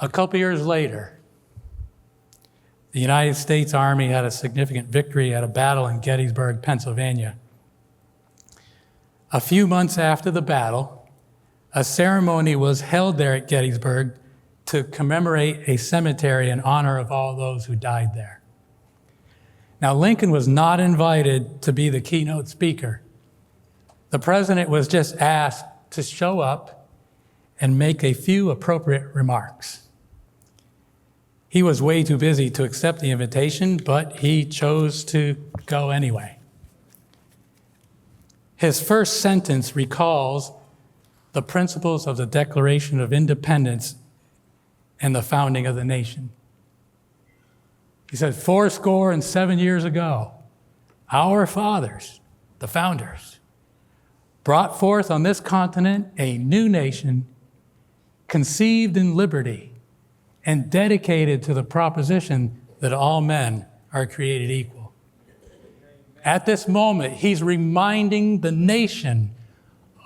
A couple years later, the United States Army had a significant victory at a battle in Gettysburg, Pennsylvania. A few months after the battle, a ceremony was held there at Gettysburg to commemorate a cemetery in honor of all those who died there. Now, Lincoln was not invited to be the keynote speaker. The president was just asked to show up and make a few appropriate remarks. He was way too busy to accept the invitation, but he chose to go anyway. His first sentence recalls the principles of the Declaration of Independence and the founding of the nation. He said, 77 years ago, our fathers, the founders, brought forth on this continent a new nation conceived in liberty and dedicated to the proposition that all men are created equal. At this moment, he's reminding the nation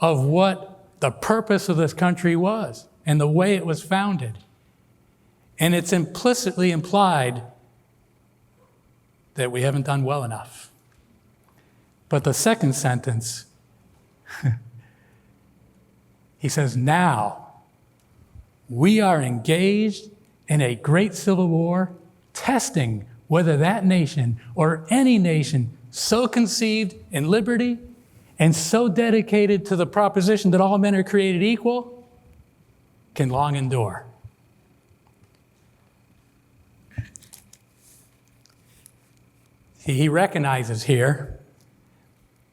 of what the purpose of this country was and the way it was founded. And it's implicitly implied that we haven't done well enough. But the second sentence, he says, now we are engaged in a great civil war, testing whether that nation or any nation so conceived in liberty and so dedicated to the proposition that all men are created equal can long endure. He recognizes here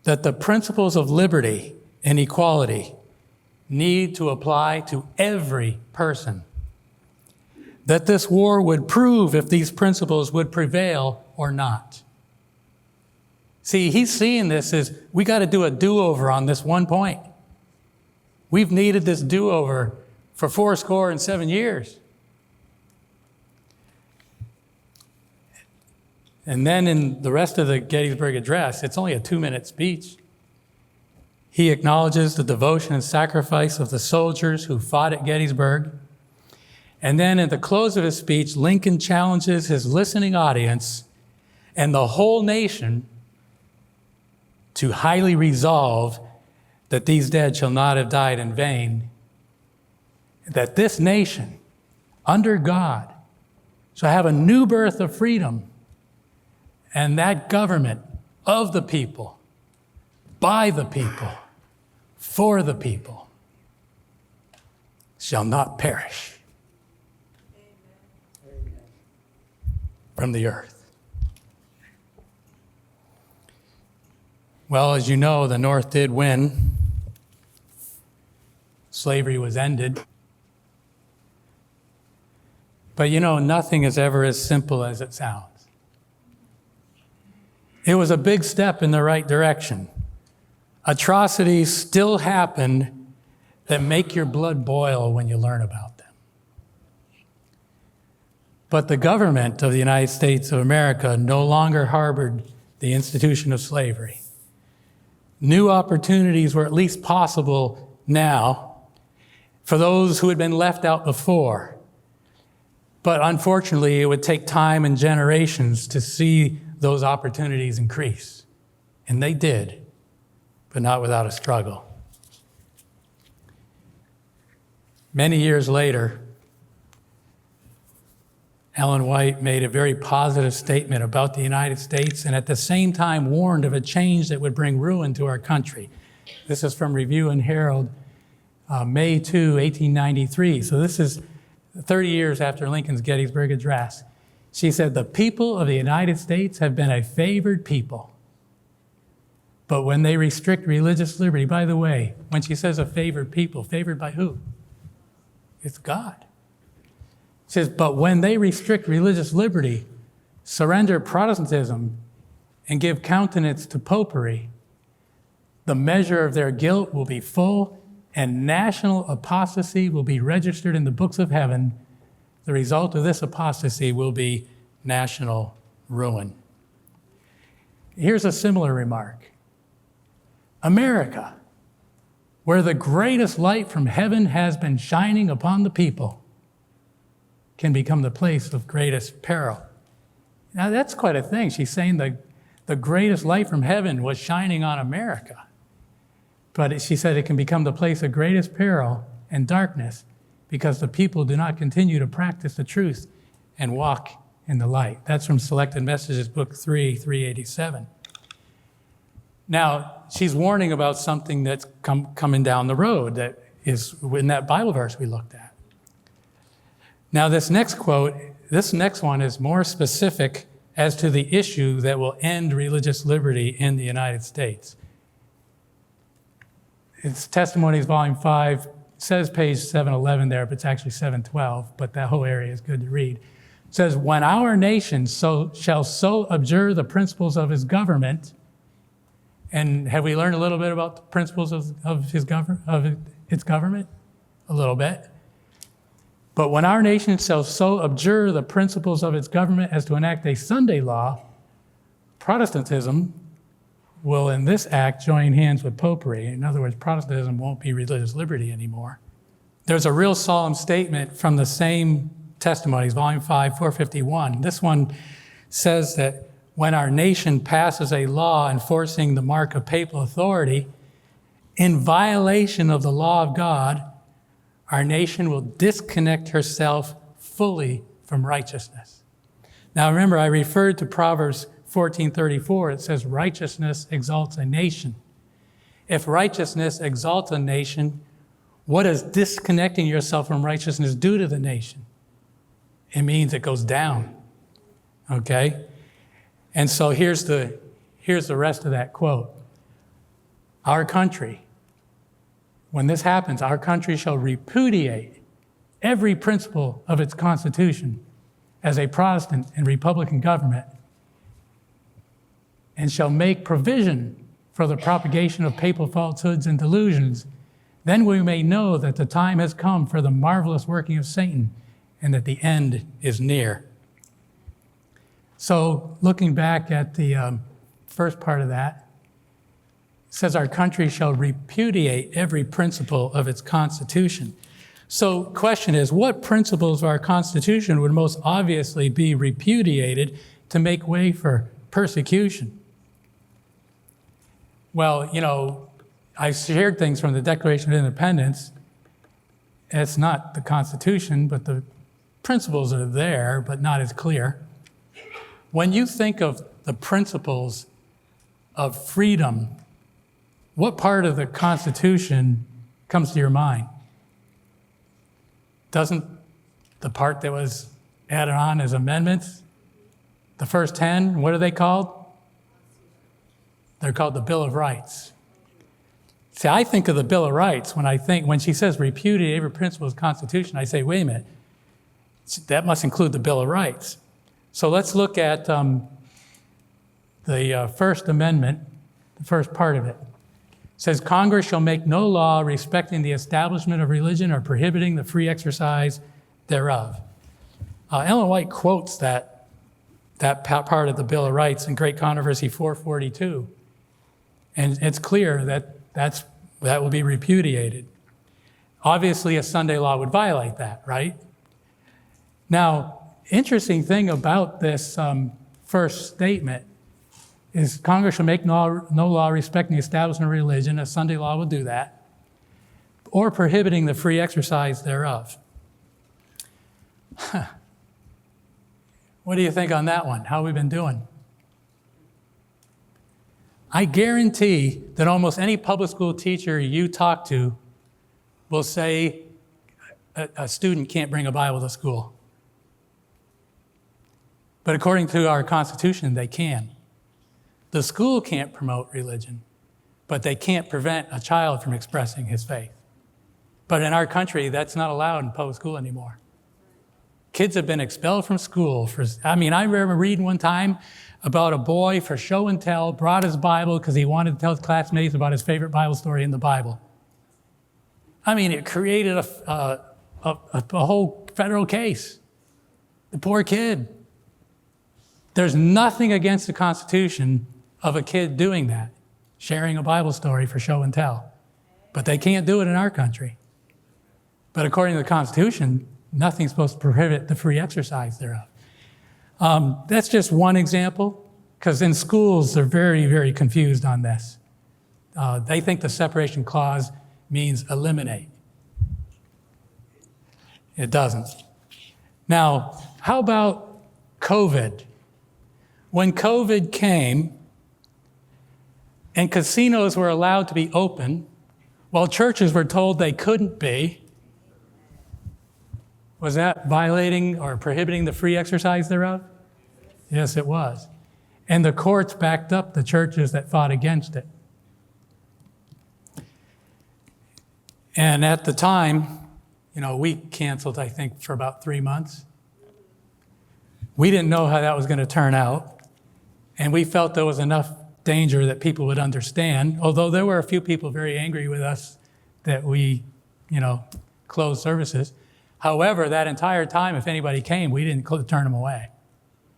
that the principles of liberty and equality need to apply to every person. That this war would prove if these principles would prevail or not. See, he's seeing this as we got to do a do-over on this one point. We've needed this do-over for 77 years. And then in the rest of the Gettysburg Address, it's only a 2-minute speech. He acknowledges the devotion and sacrifice of the soldiers who fought at Gettysburg. And then at the close of his speech, Lincoln challenges his listening audience and the whole nation to highly resolve that these dead shall not have died in vain, that this nation, under God, shall have a new birth of freedom, and that government of the people, by the people, for the people, shall not perish from the earth. Well, as you know, the North did win. Slavery was ended. But you know, nothing is ever as simple as it sounds. It was a big step in the right direction. Atrocities still happen that make your blood boil when you learn about them. But the government of the United States of America no longer harbored the institution of slavery. New opportunities were at least possible now for those who had been left out before. But unfortunately, it would take time and generations to see those opportunities increase. And they did, but not without a struggle. Many years later, Ellen White made a very positive statement about the United States and at the same time warned of a change that would bring ruin to our country. This is from Review and Herald, May 2, 1893. So this is 30 years after Lincoln's Gettysburg Address. She said, "The people of the United States have been a favored people. But when they restrict religious liberty," by the way, when she says a favored people, favored by who? It's God. It says, "But when they restrict religious liberty, surrender Protestantism, and give countenance to popery, the measure of their guilt will be full, and national apostasy will be registered in the books of heaven. The result of this apostasy will be national ruin." Here's a similar remark. America, where the greatest light from heaven has been shining upon the people, can become the place of greatest peril. Now that's quite a thing. She's saying the greatest light from heaven was shining on America. But she said it can become the place of greatest peril and darkness because the people do not continue to practice the truth and walk in the light. That's from Selected Messages, Book 3, 387. Now, she's warning about something that's coming down the road that is in that Bible verse we looked at. Now, this next one is more specific as to the issue that will end religious liberty in the United States. It's Testimonies, Volume 5. It says page 711 there, but it's actually 712, but that whole area is good to read. It says, when our nation shall so abjure the principles of his government, and have we learned a little bit about the principles of its government? A little bit. But when our nation shall so abjure the principles of its government as to enact a Sunday law, Protestantism will in this act join hands with popery. In other words, Protestantism won't be religious liberty anymore. There's a real solemn statement from the same Testimonies, Volume 5, 451. This one says that when our nation passes a law enforcing the mark of papal authority in violation of the law of God, our nation will disconnect herself fully from righteousness. Now remember, I referred to Proverbs 14:34. It says, righteousness exalts a nation. If righteousness exalts a nation, what does disconnecting yourself from righteousness do to the nation? It means it goes down, okay? And so here's the rest of that quote. Our country, when this happens, our country shall repudiate every principle of its Constitution as a Protestant and Republican government and shall make provision for the propagation of papal falsehoods and delusions. Then we may know that the time has come for the marvelous working of Satan and that the end is near. So looking back at the first part of that, it says our country shall repudiate every principle of its Constitution. So question is, what principles of our Constitution would most obviously be repudiated to make way for persecution? Well, I shared things from the Declaration of Independence. It's not the Constitution, but the principles are there, but not as clear. When you think of the principles of freedom, what part of the Constitution comes to your mind? Doesn't the part that was added on as amendments, the first 10, what are they called? They're called the Bill of Rights. See, I think of the Bill of Rights when she says repudiate every principle of the Constitution, I say, wait a minute, that must include the Bill of Rights. So let's look at the First Amendment, the first part of it. It says, Congress shall make no law respecting the establishment of religion or prohibiting the free exercise thereof. Ellen White quotes that part of the Bill of Rights in Great Controversy 442. And it's clear that will be repudiated. Obviously, a Sunday law would violate that, right? Now, interesting thing about this first statement is Congress shall make no law respecting the establishment of religion, a Sunday law would do that, or prohibiting the free exercise thereof. What do you think on that one? How have we been doing? I guarantee that almost any public school teacher you talk to will say a student can't bring a Bible to school. But according to our Constitution, they can. The school can't promote religion, but they can't prevent a child from expressing his faith. But in our country, that's not allowed in public school anymore. Kids have been expelled from school I remember reading one time about a boy for show and tell brought his Bible because he wanted to tell his classmates about his favorite Bible story in the Bible. It created a whole federal case. The poor kid. There's nothing against the Constitution of a kid doing that, sharing a Bible story for show and tell. But they can't do it in our country. But according to the Constitution, Nothing's supposed to prohibit the free exercise thereof. That's just one example, because in schools, they're very, very confused on this. They think the separation clause means eliminate. It doesn't. Now, how about COVID? When COVID came and casinos were allowed to be open, while churches were told they couldn't be, was that violating or prohibiting the free exercise thereof? Yes, it was. And the courts backed up the churches that fought against it. And at the time, we canceled, I think, for about 3 months. We didn't know how that was going to turn out. And we felt there was enough danger that people would understand, although there were a few people very angry with us that we, closed services. However, that entire time, if anybody came, we didn't turn them away.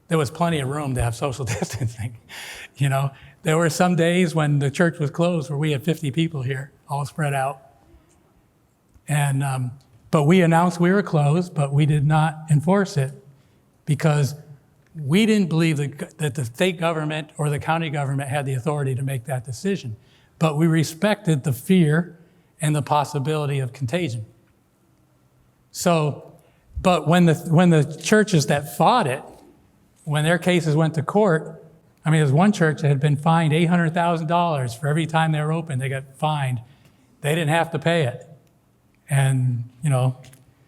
There was plenty of room to have social distancing. There were some days when the church was closed where we had 50 people here, all spread out. And but we announced we were closed, but we did not enforce it because we didn't believe that the state government or the county government had the authority to make that decision. But we respected the fear and the possibility of contagion. So, but when the churches that fought it, when their cases went to court, there's one church that had been fined $800,000 for every time they were open. They got fined. They didn't have to pay it. And,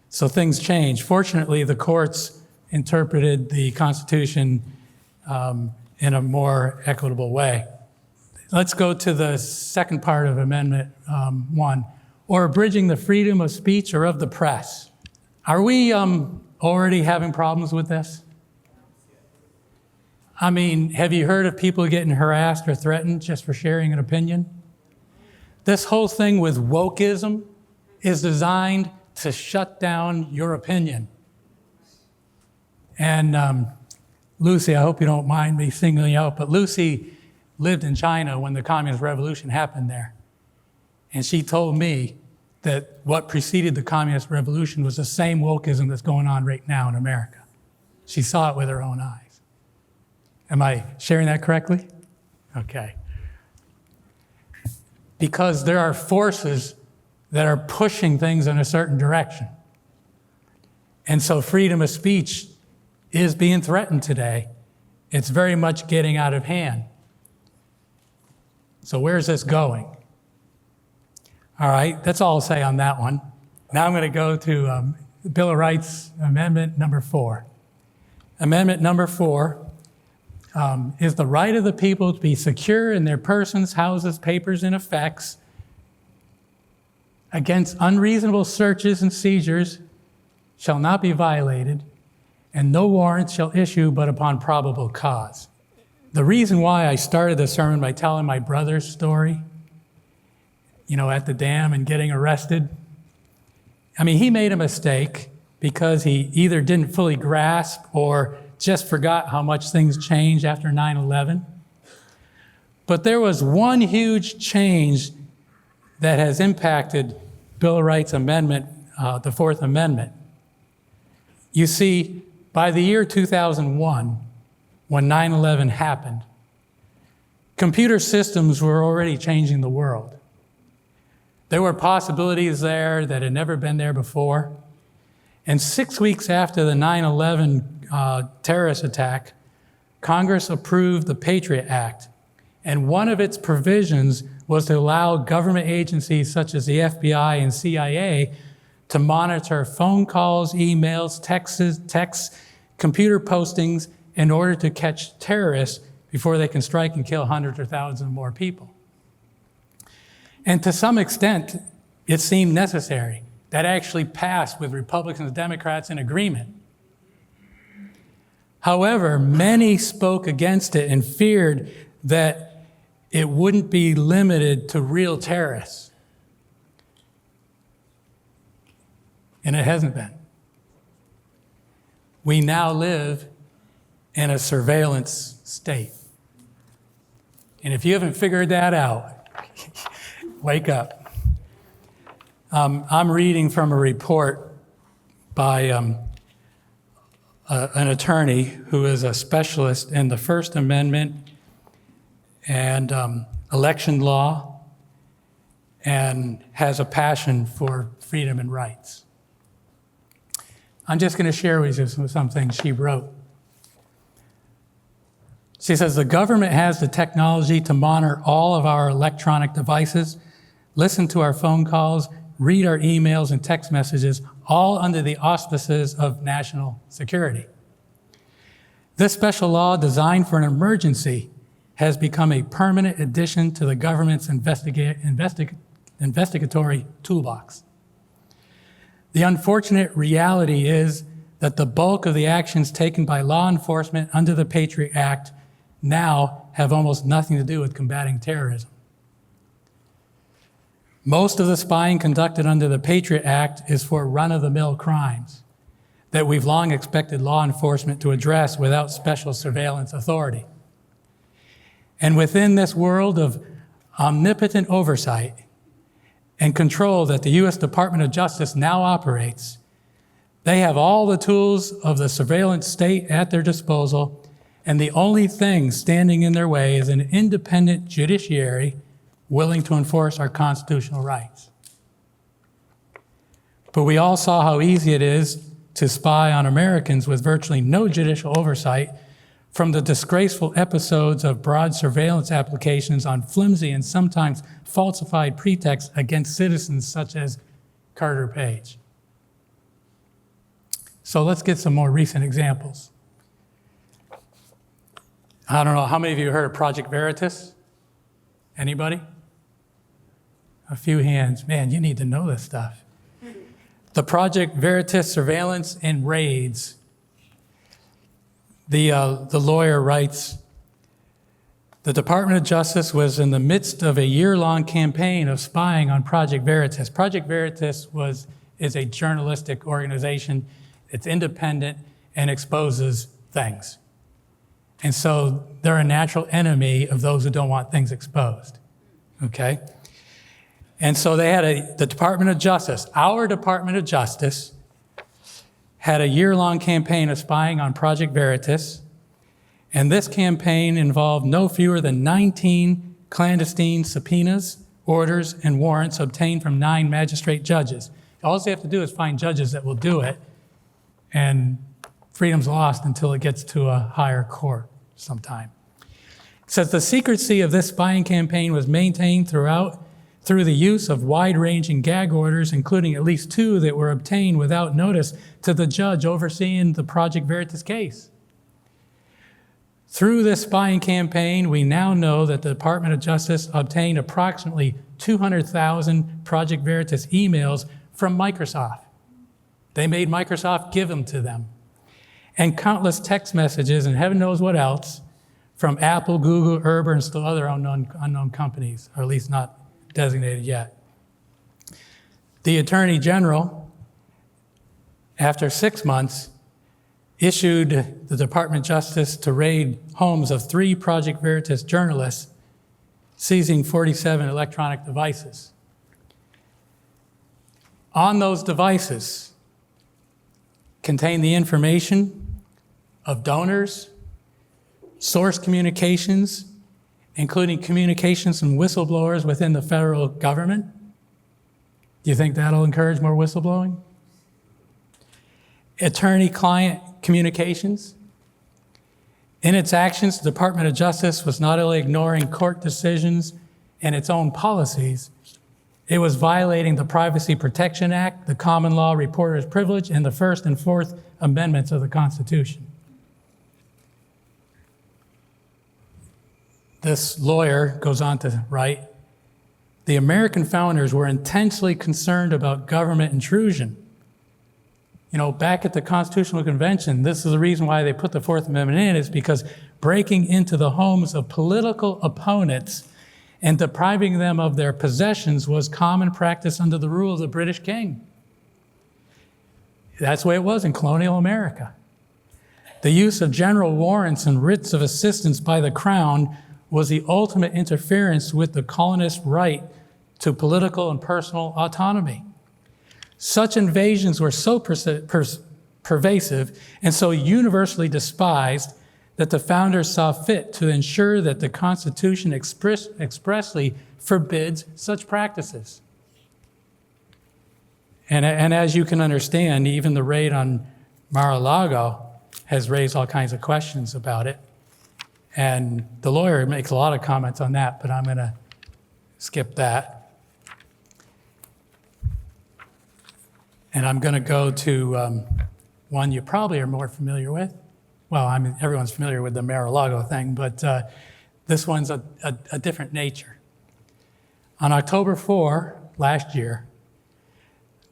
so things changed. Fortunately, the courts interpreted the Constitution in a more equitable way. Let's go to the second part of Amendment 1, or abridging the freedom of speech or of the press. Are we already having problems with this? Have you heard of people getting harassed or threatened just for sharing an opinion? This whole thing with wokeism is designed to shut down your opinion. And Lucy, I hope you don't mind me singling you out, but Lucy lived in China when the Communist Revolution happened there. And she told me that what preceded the Communist Revolution was the same wokeism that's going on right now in America. She saw it with her own eyes. Am I sharing that correctly? Okay. Because there are forces that are pushing things in a certain direction. And so freedom of speech is being threatened today. It's very much getting out of hand. So where's this going? All right, that's all I'll say on that one. Now I'm going to go to the Bill of Rights, Amendment number 4. Amendment number 4 is the right of the people to be secure in their persons, houses, papers, and effects against unreasonable searches and seizures shall not be violated, and no warrant shall issue but upon probable cause. The reason why I started the sermon by telling my brother's story, at the dam and getting arrested, he made a mistake because he either didn't fully grasp or just forgot how much things changed after 9/11. But there was one huge change that has impacted Bill of Rights Amendment, the Fourth Amendment. You see, by the year 2001, when 9/11 happened, computer systems were already changing the world. There were possibilities there that had never been there before. And 6 weeks after the 9/11 terrorist attack, Congress approved the Patriot Act. And one of its provisions was to allow government agencies such as the FBI and CIA to monitor phone calls, emails, texts, computer postings in order to catch terrorists before they can strike and kill hundreds or thousands more people. And to some extent, it seemed necessary. That actually passed with Republicans and Democrats in agreement. However, many spoke against it and feared that it wouldn't be limited to real terrorists. And it hasn't been. We now live in a surveillance state. And if you haven't figured that out, wake up. I'm reading from a report by an attorney who is a specialist in the First Amendment and election law and has a passion for freedom and rights. I'm just going to share with you some things she wrote. She says, the government has the technology to monitor all of our electronic devices, listen to our phone calls, read our emails and text messages, all under the auspices of national security. This special law, designed for an emergency, has become a permanent addition to the government's investigatory toolbox. The unfortunate reality is that the bulk of the actions taken by law enforcement under the Patriot Act now have almost nothing to do with combating terrorism. Most of the spying conducted under the Patriot Act is for run-of-the-mill crimes that we've long expected law enforcement to address without special surveillance authority. And within this world of omnipotent oversight and control that the U.S. Department of Justice now operates, they have all the tools of the surveillance state at their disposal, and the only thing standing in their way is an independent judiciary willing to enforce our constitutional rights. But we all saw how easy it is to spy on Americans with virtually no judicial oversight, from the disgraceful episodes of broad surveillance applications on flimsy and sometimes falsified pretexts against citizens such as Carter Page. So let's get some more recent examples. I don't know, how many of you heard of Project Veritas? Anybody? A few hands. Man, you need to know this stuff. The Project Veritas surveillance and raids. The lawyer writes, the Department of Justice was in the midst of a year-long campaign of spying on Project Veritas. Project Veritas is a journalistic organization. It's independent and exposes things. And so they're a natural enemy of those who don't want things exposed, okay? And so they had the Department of Justice, our Department of Justice, had a year-long campaign of spying on Project Veritas, and this campaign involved no fewer than 19 clandestine subpoenas, orders, and warrants obtained from 9 magistrate judges. All they have to do is find judges that will do it, and freedom's lost until it gets to a higher court sometime. It says the secrecy of this spying campaign was maintained through the use of wide-ranging gag orders, including at least 2 that were obtained without notice to the judge overseeing the Project Veritas case. Through this spying campaign, we now know that the Department of Justice obtained approximately 200,000 Project Veritas emails from Microsoft. They made Microsoft give them to them. And countless text messages and heaven knows what else from Apple, Google, Uber, and still other unknown companies, or at least not designated yet. The Attorney General, after 6 months, issued the Department of Justice to raid homes of 3 Project Veritas journalists, seizing 47 electronic devices. On those devices contained the information of donors, source communications, including communications from whistleblowers within the federal government. Do you think that'll encourage more whistleblowing? Attorney-client communications. In its actions, the Department of Justice was not only ignoring court decisions and its own policies, it was violating the Privacy Protection Act, the Common Law Reporter's Privilege, and the First and Fourth Amendments of the Constitution. This lawyer goes on to write, the American founders were intensely concerned about government intrusion. You know, back at the Constitutional Convention, this is the reason why they put the Fourth Amendment in, is because breaking into the homes of political opponents and depriving them of their possessions was common practice under the rule of the British king. That's the way it was in colonial America. The use of general warrants and writs of assistance by the Crown was the ultimate interference with the colonists' right to political and personal autonomy. Such invasions were so pervasive and so universally despised that the founders saw fit to ensure that the Constitution expressly forbids such practices. And as you can understand, even the raid on Mar-a-Lago has raised all kinds of questions about it. And the lawyer makes a lot of comments on that, but I'm going to skip that. And I'm going to go to one you probably are more familiar with. Well, I mean, everyone's familiar with the Mar-a-Lago thing, but this one's a different nature. On October 4 last year,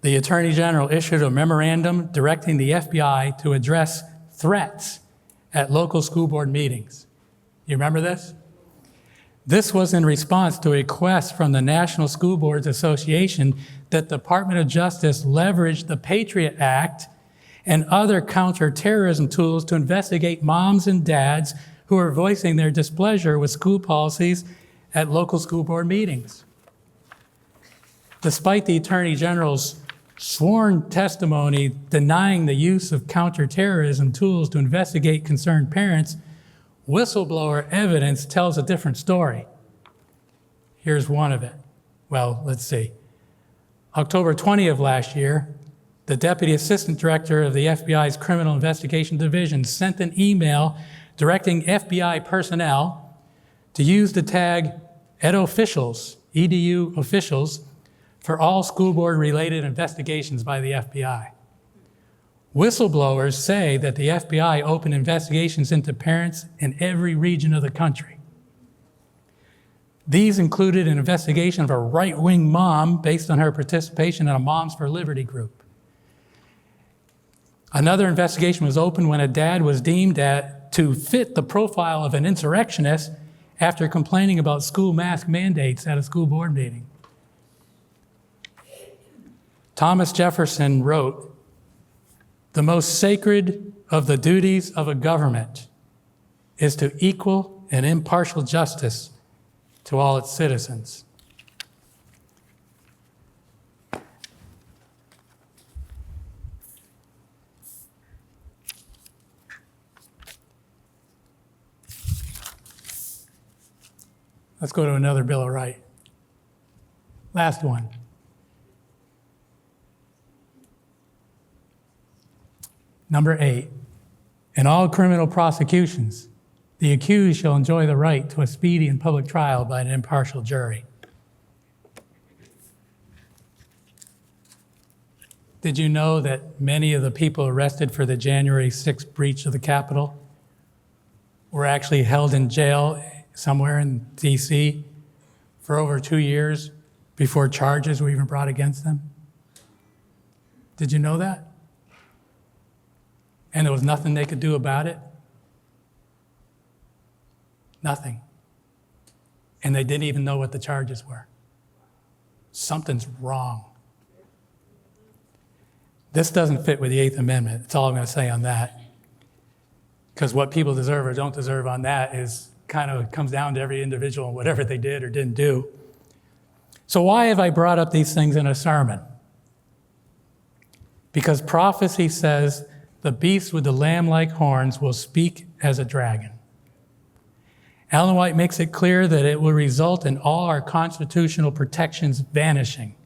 the Attorney General issued a memorandum directing the FBI to address threats at local school board meetings. You remember this? This was in response to a request from the National School Boards Association that the Department of Justice leverage the Patriot Act and other counterterrorism tools to investigate moms and dads who are voicing their displeasure with school policies at local school board meetings. Despite the Attorney General's sworn testimony denying the use of counterterrorism tools to investigate concerned parents, whistleblower evidence tells a different story. Here's one of it. Well, let's see. October 20 of last year, the Deputy Assistant Director of the FBI's Criminal Investigation Division sent an email directing FBI personnel to use the tag EDU officials, for all school board related investigations by the FBI. Whistleblowers say that the FBI opened investigations into parents in every region of the country. These included an investigation of a right-wing mom based on her participation in a Moms for Liberty group. Another investigation was opened when a dad was deemed to fit the profile of an insurrectionist after complaining about school mask mandates at a school board meeting. Thomas Jefferson wrote, "The most sacred of the duties of a government is to equal and impartial justice to all its citizens." Let's go to another Bill of Rights. Last one. Number 8, in all criminal prosecutions, the accused shall enjoy the right to a speedy and public trial by an impartial jury. Did you know that many of the people arrested for the January 6th breach of the Capitol were actually held in jail somewhere in D.C. for over 2 years before charges were even brought against them? Did you know that? And there was nothing they could do about it? Nothing. And they didn't even know what the charges were. Something's wrong. This doesn't fit with the Eighth Amendment. That's all I'm going to say on that. Because what people deserve or don't deserve on that is kind of comes down to every individual and whatever they did or didn't do. So why have I brought up these things in a sermon? Because prophecy says the beast with the lamb-like horns will speak as a dragon. Ellen White makes it clear that it will result in all our constitutional protections vanishing.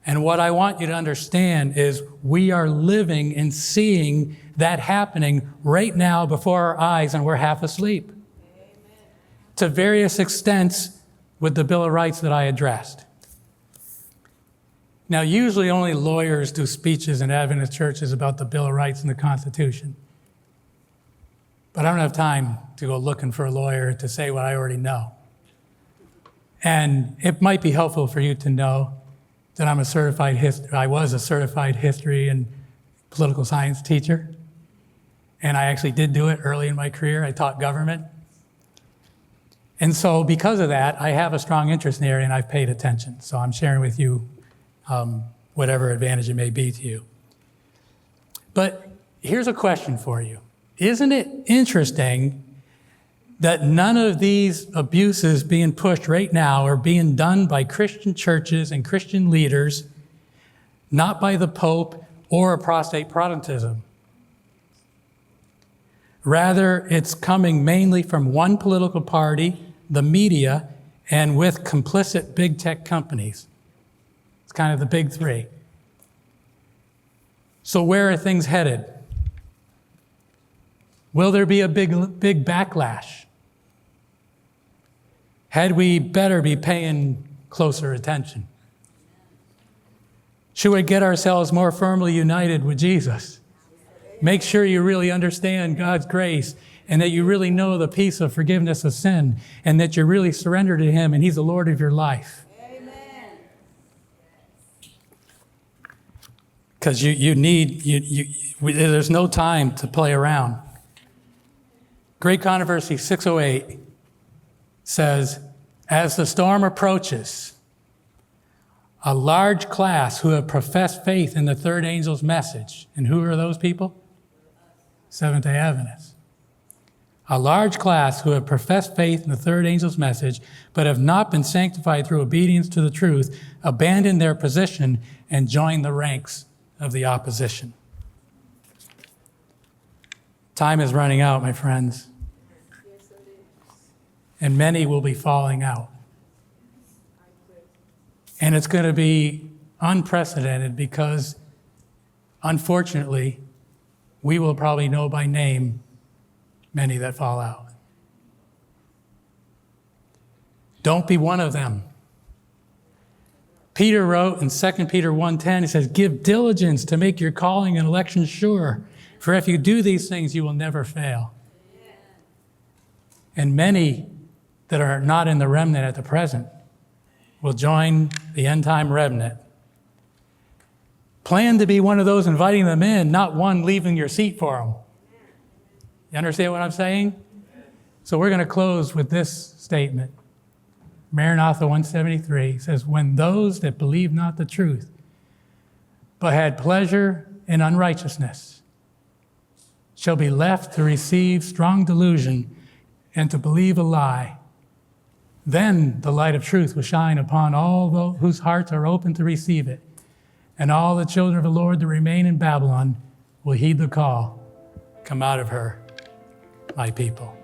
And what I want you to understand is we are living and seeing that happening right now before our eyes, and we're half asleep. Amen. To various extents with the Bill of Rights that I addressed. Now, usually only lawyers do speeches in Adventist churches about the Bill of Rights and the Constitution. But I don't have time to go looking for a lawyer to say what I already know. And it might be helpful for you to know that I was a certified history and political science teacher. And I actually did do it early in my career. I taught government. And so because of that, I have a strong interest in the area and I've paid attention. So I'm sharing with you whatever advantage it may be to you. But here's a question for you. Isn't it interesting that none of these abuses being pushed right now are being done by Christian churches and Christian leaders not by the Pope or apostate Protestantism. Rather, it's coming mainly from one political party, the media, and with complicit big tech companies. It's kind of the big three. So where are things headed? Will there be a big backlash? Had we better be paying closer attention? Should we get ourselves more firmly united with Jesus? Make sure you really understand God's grace and that you really know the peace of forgiveness of sin and that you're really surrendered to Him and He's the Lord of your life. Amen. Because there's no time to play around. Great Controversy 608 says, as the storm approaches, a large class who have professed faith in the third angel's message. And who are those people? Seventh-day Adventists. A large class who have professed faith in the third angel's message, but have not been sanctified through obedience to the truth, abandon their position and join the ranks of the opposition. Time is running out, my friends. And many will be falling out. And it's going to be unprecedented because, unfortunately, we will probably know by name many that fall out. Don't be one of them. Peter wrote in 2 Peter 1:10, he says, give diligence to make your calling and election sure, for if you do these things, you will never fail. And many that are not in the remnant at the present will join the end-time remnant. Plan to be one of those inviting them in, not one leaving your seat for them. You understand what I'm saying? So we're going to close with this statement. Maranatha 173 says, when those that believe not the truth, but had pleasure in unrighteousness, shall be left to receive strong delusion and to believe a lie, then the light of truth will shine upon all those whose hearts are open to receive it. And all the children of the Lord that remain in Babylon will heed the call. Come out of her, my people.